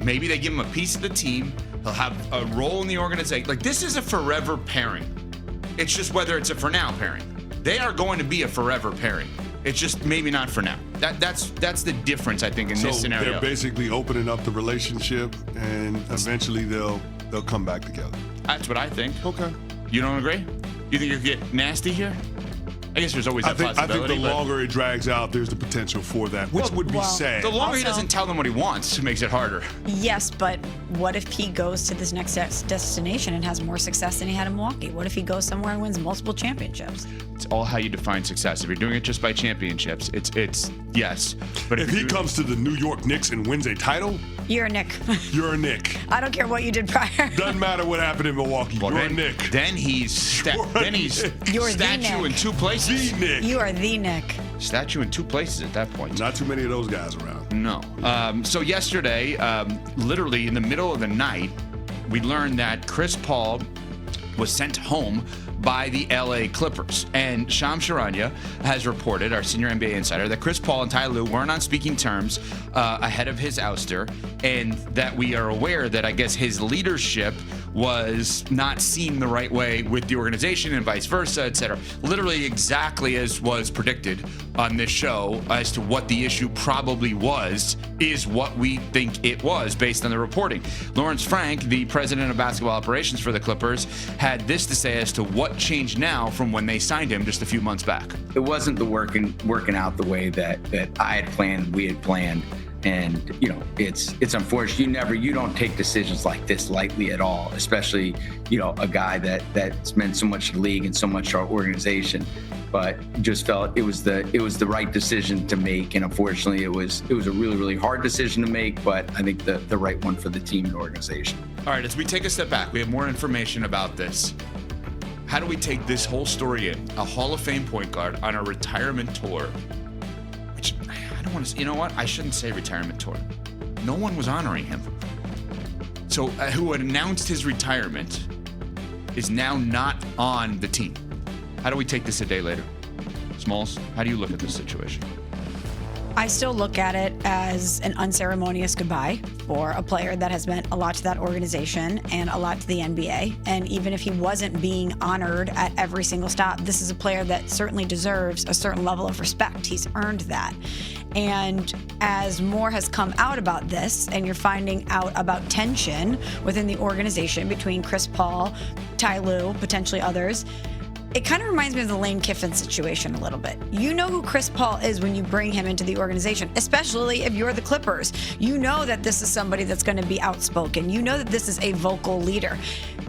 Maybe they give him a piece of the team. He'll have a role in the organization. Like, this is a forever pairing. It's just whether it's a for now pairing. They are going to be a forever pairing. It's just maybe not for now. That's the difference, I think, in this scenario. So they're basically opening up the relationship, and eventually they'll come back together. That's what I think. Okay. You don't agree? You think you could get nasty here? I guess there's always that possibility. I think the longer it drags out, there's the potential for that, which would be sad. The longer he doesn't tell them what he wants, it makes it harder. Yes, but what if he goes to this next destination and has more success than he had in Milwaukee? What if he goes somewhere and wins multiple championships? It's all how you define success. If you're doing it just by championships, it's yes. But if he comes to the New York Knicks and wins a title, you're a Knick. You're a Knick. I don't care what you did prior. Doesn't matter what happened in Milwaukee. You're a Knick. Then he's statue in two places. The Knick. You are the Knick. Statue in two places at that point. Not too many of those guys around. No. So yesterday, literally in the middle of the night, we learned that Chris Paul was sent home by the LA Clippers. And Shams Charania has reported, our senior NBA insider, that Chris Paul and Tyronn Lue weren't on speaking terms ahead of his ouster, and that we are aware that I guess his leadership was not seen the right way with the organization and vice versa, etc. Literally exactly as was predicted on this show as to what the issue probably was is what we think it was based on the reporting. Lawrence Frank, the president of basketball operations for the Clippers, had this to say as to what changed now from when they signed him just a few months back. It wasn't the working out the way that I had planned, we had planned. And, you know, it's unfortunate. You don't take decisions like this lightly at all, especially, you know, a guy that's meant so much to the league and so much to our organization. But just felt it was the right decision to make. And unfortunately, it was a really, really hard decision to make, but I think the right one for the team and organization. All right, as we take a step back, we have more information about this. How do we take this whole story in? A Hall of Fame point guard on a retirement tour. You know what? I shouldn't say retirement tour. No one was honoring him. So who had announced his retirement is now not on the team. How do we take this a day later? Smalls, how do you look at this situation? I still look at it as an unceremonious goodbye for a player that has meant a lot to that organization and a lot to the NBA. And even if he wasn't being honored at every single stop, this is a player that certainly deserves a certain level of respect. He's earned that. And as more has come out about this, and you're finding out about tension within the organization between Chris Paul, Ty Lue, potentially others, it kind of reminds me of the Lane Kiffin situation a little bit. You know who Chris Paul is when you bring him into the organization, especially if you're the Clippers. You know that this is somebody that's going to be outspoken. You know that this is a vocal leader.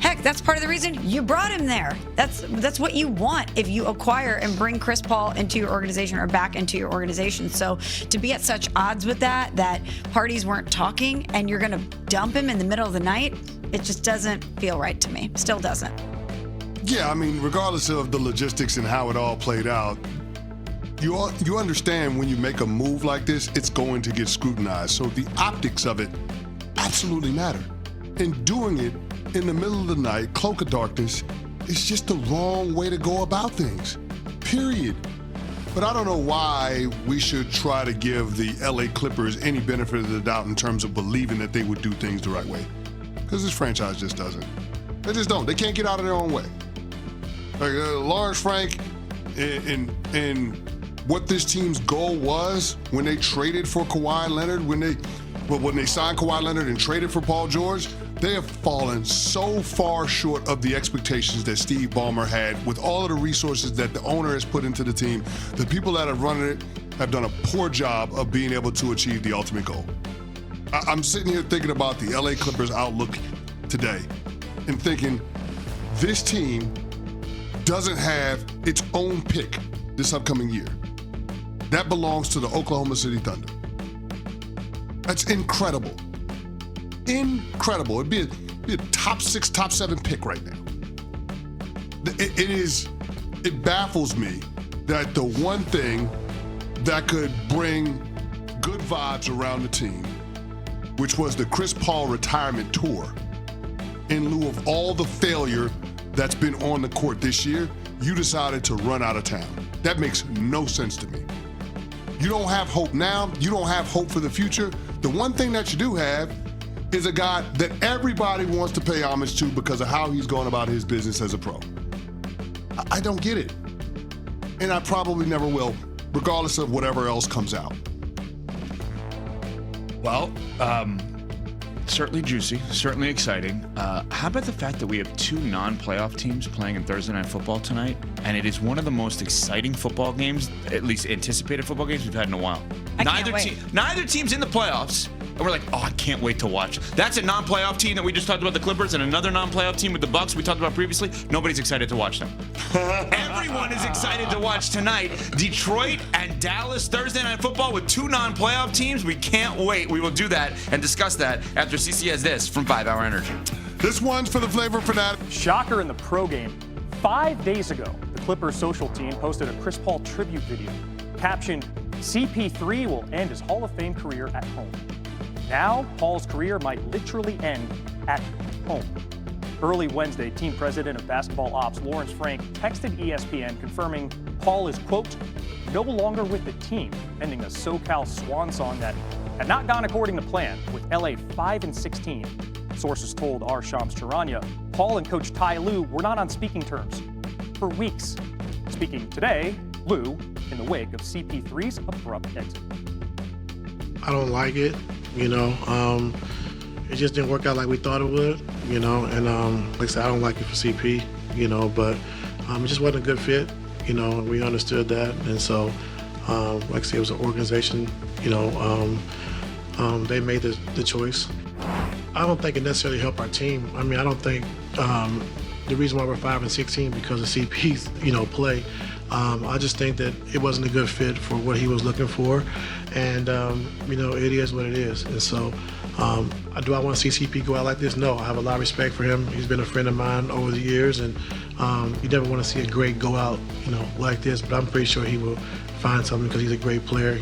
Heck, that's part of the reason you brought him there. That's what you want if you acquire and bring Chris Paul into your organization or back into your organization. So to be at such odds with that parties weren't talking and you're going to dump him in the middle of the night, it just doesn't feel right to me. Still doesn't. Yeah, I mean, regardless of the logistics and how it all played out, you understand when you make a move like this, it's going to get scrutinized. So the optics of it absolutely matter. And doing it in the middle of the night, cloak of darkness, is just the wrong way to go about things, period. But I don't know why we should try to give the LA Clippers any benefit of the doubt in terms of believing that they would do things the right way. Because this franchise just doesn't. They just don't. They can't get out of their own way. Like, Lawrence Frank and what this team's goal was when they traded for Kawhi Leonard, when they signed Kawhi Leonard and traded for Paul George, they have fallen so far short of the expectations that Steve Ballmer had with all of the resources that the owner has put into the team. The people that have run it have done a poor job of being able to achieve the ultimate goal. I'm sitting here thinking about the LA Clippers outlook today and thinking this team doesn't have its own pick this upcoming year. That belongs to the Oklahoma City Thunder. That's incredible. Incredible. It'd be a top 6, top 7 pick right now. It baffles me that the one thing that could bring good vibes around the team, which was the Chris Paul retirement tour, in lieu of all the failure that's been on the court this year, you decided to run out of town. That makes no sense to me. You don't have hope now. You don't have hope for the future. The one thing that you do have is a guy that everybody wants to pay homage to because of how he's going about his business as a pro. I don't get it. And I probably never will, regardless of whatever else comes out. Well, certainly juicy, certainly exciting. How about the fact that we have 2 non-playoff teams playing in Thursday Night Football tonight, and it is one of the most exciting football games, at least anticipated football games we've had in a while. Neither team's in the playoffs, and we're like, oh, I can't wait to watch. That's a non-playoff team that we just talked about, the Clippers, and another non-playoff team with the Bucks we talked about previously. Nobody's excited to watch them. Everyone is excited to watch tonight. Detroit and Dallas Thursday Night Football with 2 non-playoff teams. We can't wait. We will do that and discuss that after CC has this from 5 Hour Energy. This one's for the flavor fanatic. Shocker in the pro game. 5 days ago, the Clippers social team posted a Chris Paul tribute video captioned, "CP3 will end his Hall of Fame career at home." Now, Paul's career might literally end at home. Early Wednesday, team president of basketball ops Lawrence Frank texted ESPN confirming Paul is, quote, no longer with the team, ending a SoCal swan song that had not gone according to plan, with LA 5-16. Sources told our Shams Charania, Paul and coach Tyronn Lue were not on speaking terms for weeks. Speaking today, Lue in the wake of CP3's abrupt exit. I don't like it, it just didn't work out like we thought it would, and like I said, I don't like it for CP, but it just wasn't a good fit, we understood that, and so, like I said, it was an organization, they made the choice. I don't think it necessarily helped our team. I mean, I don't think the reason why we're 5-16 because of CP's, play. I just think that it wasn't a good fit for what he was looking for, and it is what it is. And so, do I want to see CP go out like this? No, I have a lot of respect for him. He's been a friend of mine over the years, and you never want to see a great go out, like this. But I'm pretty sure he will find something because he's a great player.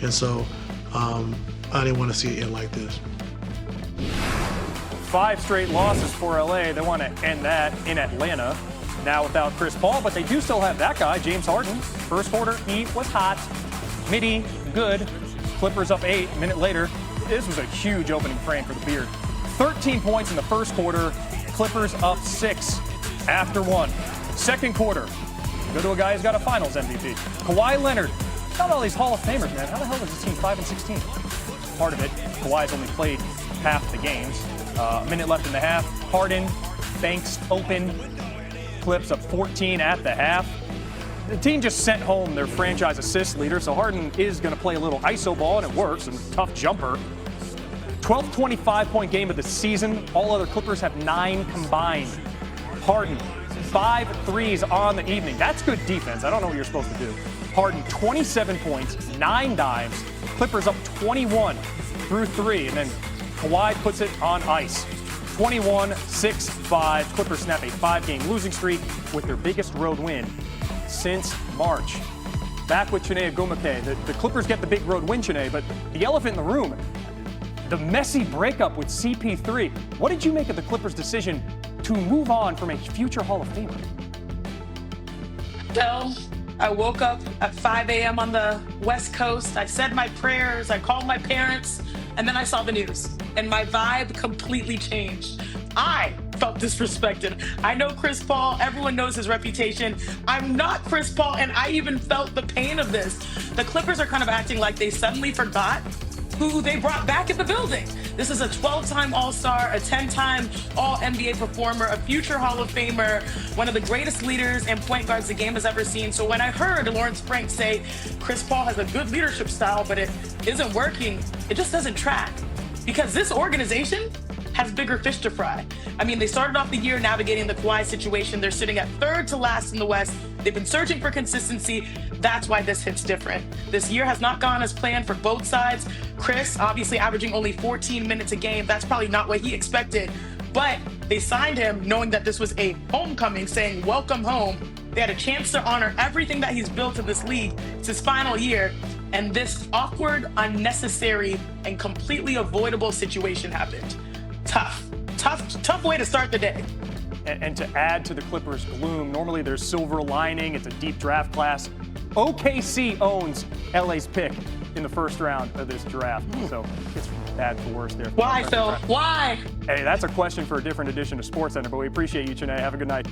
And so I didn't want to see it end like this. 5 straight losses for LA. They want to end that in Atlanta. Now without Chris Paul, but they do still have that guy, James Harden. First quarter, he was hot. Midi, good. Clippers up 8. A minute later, this was a huge opening frame for the Beard. 13 points in the first quarter. Clippers up 6 after 1. Second quarter, go to a guy who's got a Finals MVP. Kawhi Leonard. Got all these Hall of Famers, man. How the hell was this team 5-16? Part of it, Kawhi's only played half the games. A minute left in the half. Harden, Banks open. Clips up 14 at the half. The team just sent home their franchise assist leader, so Harden is going to play a little iso ball, and it works, and tough jumper. 12th 25-point game of the season. All other Clippers have 9 combined. Harden, 5 threes on the evening. That's good defense. I don't know what you're supposed to do. Harden, 27 points, 9 dimes. Clippers up 21 through 3, and then Kawhi puts it on ice. 21-6-5. Clippers snap a 5-game losing streak with their biggest road win since March. Back with Chiney Ogwumike. The Clippers get the big road win, Chiney, but the elephant in the room, the messy breakup with CP3. What did you make of the Clippers' decision to move on from a future Hall of Famer? So I woke up at 5 a.m. on the West Coast. I said my prayers. I called my parents. And then I saw the news, and my vibe completely changed. I felt disrespected. I know Chris Paul. Everyone knows his reputation. I'm not Chris Paul, and I even felt the pain of this. The Clippers are kind of acting like they suddenly forgot who they brought back in the building. This is a 12-time All-Star, a 10-time All-NBA performer, a future Hall of Famer, one of the greatest leaders and point guards the game has ever seen. So when I heard Lawrence Frank say Chris Paul has a good leadership style, but it isn't working, it just doesn't track. Because this organization has bigger fish to fry. I mean, they started off the year navigating the Kawhi situation. They're sitting at 3rd to last in the West. They've been searching for consistency. That's why this hits different. This year has not gone as planned for both sides. Chris, obviously averaging only 14 minutes a game. That's probably not what he expected. But they signed him knowing that this was a homecoming, saying, welcome home. They had a chance to honor everything that he's built in this league. It's his final year. And this awkward, unnecessary, and completely avoidable situation happened. Tough way to start the day. And to add to the Clippers' gloom, normally there's silver lining. It's a deep draft class. OKC owns LA's pick in the first round of this draft. So it's bad to worse there. Why, Phil? Why? Hey, that's a question for a different edition of SportsCenter, but we appreciate you, Chene. Have a good night.